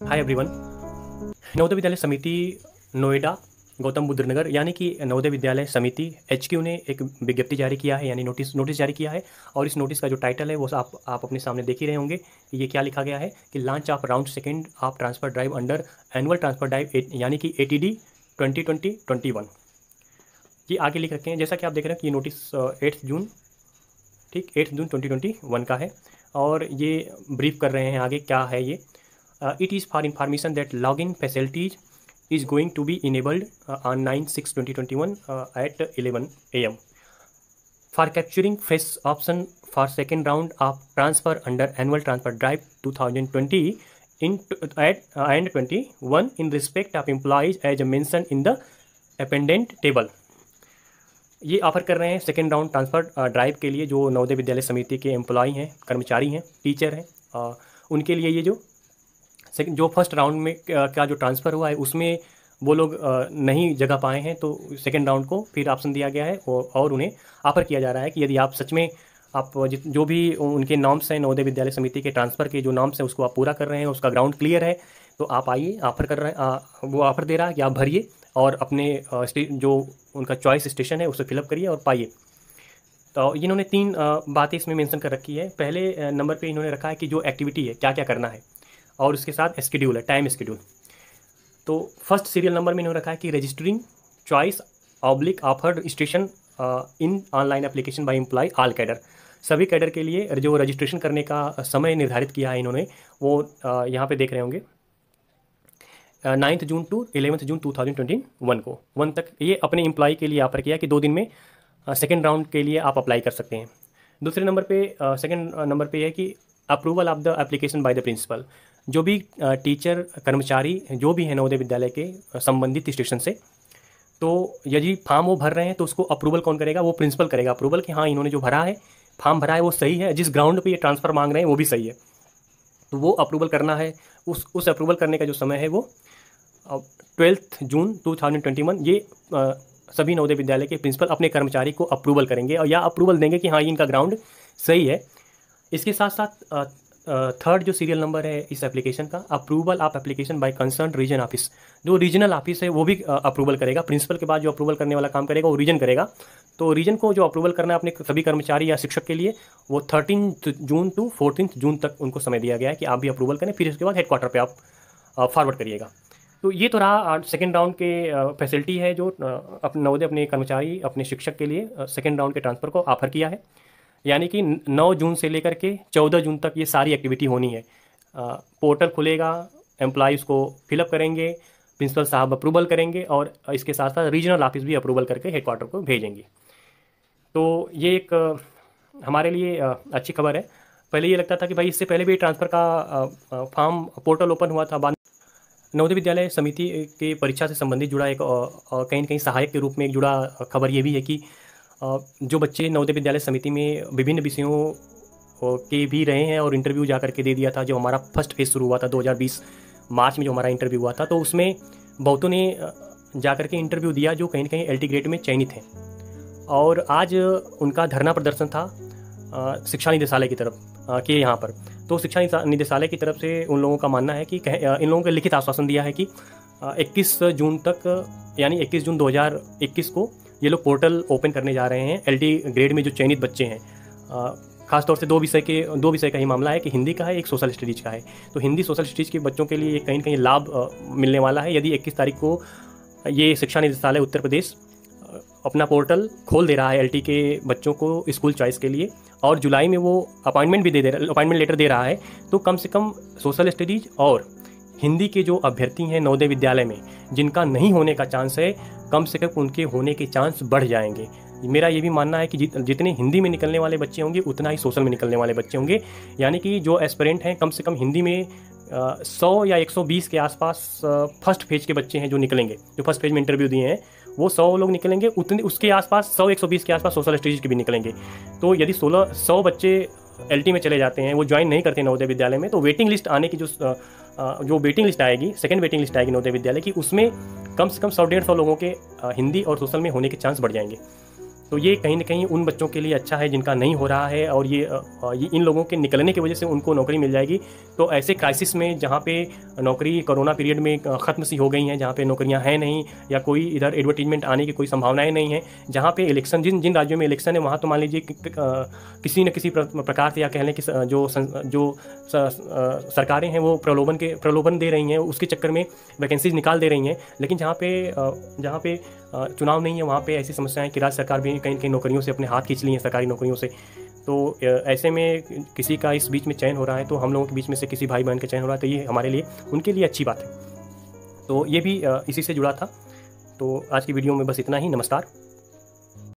Hi everyone. Navodaya Vidyalaya समिति नोएडा गौतम बुद्ध नगर यानी कि नवोदय विद्यालय समिति एचक्यू ने एक विज्ञप्ति जारी किया है, यानी नोटिस जारी किया है। और इस नोटिस का जो टाइटल है वो आप अपने सामने देख ही रहे होंगे कि ये क्या लिखा गया है कि launch of round second of transfer drive under annual transfer drive यानी कि ATD 2020-21। ये आगे लिख रखे हैं, जैसा कि आप देख रहे हैं कि ये नोटिस 8 जून 2021 का है। और ये ब्रीफ कर रहे हैं आगे क्या है ये। It is for information that login facilities is going to be enabled on 9/6/2021 at 11 a.m. for capturing face option for second round of transfer under annual transfer drive 2020 and 21 in respect of employees as mentioned in the appendant table। ये offer कर रहे हैं second round transfer drive के लिए जो नवोदय विद्यालय समिति के employee हैं, कर्मचारी हैं, टीचर हैं, उनके लिए ये जो फर्स्ट राउंड में का जो ट्रांसफ़र हुआ है उसमें वो लोग नहीं जगह पाए हैं, तो सेकेंड राउंड को फिर ऑप्शन दिया गया है और उन्हें ऑफ़र किया जा रहा है कि यदि आप सच में आप जो भी उनके नॉर्म्स हैं, नवोदय विद्यालय समिति के ट्रांसफ़र के जो नॉर्म्स हैं उसको आप पूरा कर रहे हैं, उसका ग्राउंड क्लियर है, तो आप आइए। ऑफ़र कर रहे हैं, वो ऑफ़र दे रहा है कि आप भरिए और अपने जो उनका चॉइस स्टेशन है उसे फिलअप करिए और पाइए। तो इन्होंने 3 बातें इसमें मेंशन कर रखी है। पहले नंबर पे इन्होंने रखा है कि जो एक्टिविटी है क्या क्या करना है और उसके साथ शेड्यूल है, टाइम शेड्यूल। तो फर्स्ट सीरियल नंबर में इन्होंने रखा है कि registering choice oblique offered station in online application by employ all cadre. सभी कैडर के लिए जो रजिस्ट्रेशन करने का समय निर्धारित किया है इन्होंने, वो यहाँ पे देख रहे होंगे 9 जून टू 11 जून 2021 को 1 तक ये अपने एम्प्लॉय के लिए ऑफर किया कि 2 दिन में सेकेंड राउंड के लिए आप अप्लाई कर सकते हैं। दूसरे नंबर पे सेकेंड नंबर पे है कि approval of the application by the principal. जो भी टीचर कर्मचारी जो भी है नवोदय विद्यालय के संबंधित स्टेशन से, तो यदि फॉर्म वो भर रहे हैं तो उसको अप्रूवल कौन करेगा? वो प्रिंसिपल करेगा अप्रूवल कि हाँ इन्होंने जो भरा है, फॉर्म भरा है वो सही है, जिस ग्राउंड पे ये ट्रांसफ़र मांग रहे हैं वो भी सही है, तो वो अप्रूवल करना है। उस अप्रूवल करने का जो समय है वो 12 जून 2021। ये सभी नवोदय विद्यालय के प्रिंसिपल अपने कर्मचारी को अप्रूवल करेंगे और या अप्रूवल देंगे कि हाँ इनका ग्राउंड सही है। इसके साथ साथ थर्ड जो सीरियल नंबर है इस एप्लीकेशन का, approval of application by concern region office. जो रीजनल ऑफिस है वो भी अप्रूवल करेगा। प्रिंसिपल के बाद जो अप्रूवल करने वाला काम करेगा वो रीजन करेगा। तो रीजन को जो अप्रूवल करना है अपने सभी कर्मचारी या शिक्षक के लिए, वो 13 जून टू 14 जून तक उनको समय दिया गया है कि आप भी अप्रूवल करें, फिर इसके बाद हेडक्वार्टर पर आप फॉरवर्ड करिएगा। तो ये तो रहा सेकेंड राउंड के फैसिलिटी है जो अपने नवोदय अपने कर्मचारी अपने शिक्षक के लिए सेकेंड राउंड के ट्रांसफ़र को ऑफर किया है। यानी कि 9 जून से लेकर के 14 जून तक ये सारी एक्टिविटी होनी है। पोर्टल खुलेगा, एम्प्लॉय उसको फिलअप करेंगे, प्रिंसिपल साहब अप्रूवल करेंगे और इसके साथ साथ रीजनल ऑफिस भी अप्रूवल करके हेडक्वार्टर को भेजेंगे। तो ये एक हमारे लिए अच्छी खबर है। पहले ये लगता था कि भाई इससे पहले भी ट्रांसफ़र का फॉर्म पोर्टल ओपन हुआ था, बाद नवोदय विद्यालय समिति के परीक्षा से संबंधित जुड़ा एक कहीं न कहीं सहायक के रूप में एक जुड़ा खबर ये भी है कि जो बच्चे नवोदय विद्यालय समिति में विभिन्न विषयों के भी रहे हैं और इंटरव्यू जा कर के दे दिया था। जो हमारा फर्स्ट फेज़ शुरू हुआ था 2020 मार्च में, जो हमारा इंटरव्यू हुआ था, तो उसमें बहुतों ने जा कर के इंटरव्यू दिया जो कहीं न कहीं LT ग्रेड में चयनित हैं। और आज उनका धरना प्रदर्शन था शिक्षा निदेशालय की तरफ के यहाँ पर। तो शिक्षा निदेशालय की तरफ से उन लोगों का मानना है कि इन लोगों को लिखित आश्वासन दिया है कि 21 जून तक यानी 21 जून 2021 को ये लोग पोर्टल ओपन करने जा रहे हैं। LT ग्रेड में जो चयनित बच्चे हैं, खासतौर से दो विषय का ही मामला है कि हिंदी का है, एक सोशल स्टडीज़ का है। तो हिंदी सोशल स्टडीज़ के बच्चों के लिए कहीं न कहीं लाभ मिलने वाला है यदि 21 तारीख को ये शिक्षा निदेशालय उत्तर प्रदेश अपना पोर्टल खोल दे रहा है LT के बच्चों को स्कूल चॉइस के लिए, और जुलाई में वो अपॉइंटमेंट लेटर दे रहा है। तो कम से कम सोशल स्टडीज़ और हिंदी के जो अभ्यर्थी हैं नवोदय विद्यालय में जिनका नहीं होने का चांस है, कम से कम उनके होने के चांस बढ़ जाएंगे। मेरा ये भी मानना है कि जितने हिंदी में निकलने वाले बच्चे होंगे उतना ही सोशल में निकलने वाले बच्चे होंगे। यानी कि जो एस्पिरेंट हैं कम से कम हिंदी में 100 या 120 के आसपास फर्स्ट फेज के बच्चे हैं जो निकलेंगे, जो फर्स्ट फेज में इंटरव्यू दिए हैं वो 100 लोग निकलेंगे, उतने उसके आसपास 100-120 के आसपास सोशल स्टडीज़ के भी निकलेंगे। तो यदि 100 बच्चे LT में चले जाते हैं, वो ज्वाइन नहीं करते नवोदय विद्यालय में, तो वेटिंग लिस्ट आने की जो वेटिंग लिस्ट आएगी, सेकंड वेटिंग लिस्ट आएगी नवोदय विद्यालय की, उसमें कम से कम 100-150 लोगों के हिंदी और सोशल में होने के चांस बढ़ जाएंगे। तो ये कहीं ना कहीं उन बच्चों के लिए अच्छा है जिनका नहीं हो रहा है, और ये इन लोगों के निकलने की वजह से उनको नौकरी मिल जाएगी। तो ऐसे क्राइसिस में जहाँ पे नौकरी कोरोना पीरियड में ख़त्म सी हो गई हैं, जहाँ पे नौकरियाँ हैं नहीं या कोई इधर एडवर्टीजमेंट आने की कोई संभावनाएं नहीं है, जहाँ पे इलेक्शन जिन जिन राज्यों में इलेक्शन है वहाँ तो मान लीजिए किसी न किसी प्रकार से, या कह लें कि जो सरकारें हैं वो प्रलोभन दे रही हैं, उसके चक्कर में वैकेंसीज निकाल दे रही हैं। लेकिन जहाँ पे चुनाव नहीं है वहाँ पे ऐसी समस्याएं कि राज्य सरकार भी कहीं कहीं नौकरियों से अपने हाथ खींच ली हैं, सरकारी नौकरियों से। तो ऐसे में किसी का इस बीच में चयन हो रहा है, तो हम लोगों के बीच में से किसी भाई बहन का चयन हो रहा है, तो ये हमारे लिए, उनके लिए अच्छी बात है। तो ये भी इसी से जुड़ा था। तो आज की वीडियो में बस इतना ही। नमस्कार।